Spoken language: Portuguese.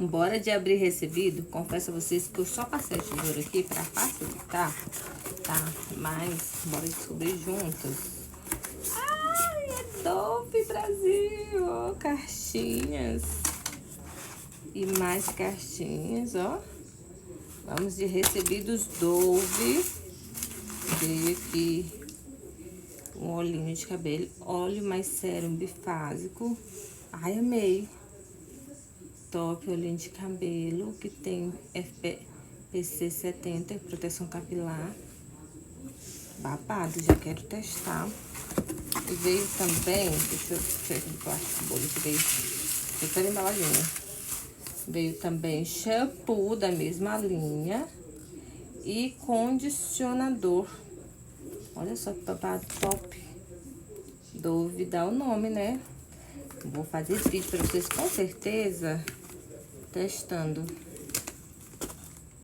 Bora de abrir recebido. Confesso a vocês que eu só passei a tesoura aqui pra facilitar, tá? Mas bora descobrir juntos. Ai, é Dove Brasil, ó, cartinhas. E mais cartinhas, ó. Vamos de recebidos Dove. Veio aqui um olhinho de cabelo, óleo mais sérum bifásico. Ai, amei. Top olhinho de cabelo, que tem FPC 70, proteção capilar. Babado, já quero testar. E veio também, deixa eu ver aqui no plástico bolha que veio. Super embaladinha. Veio também shampoo da mesma linha e condicionador. Olha só que babado top. Dove dá o nome, né? Vou fazer vídeo pra vocês com certeza testando.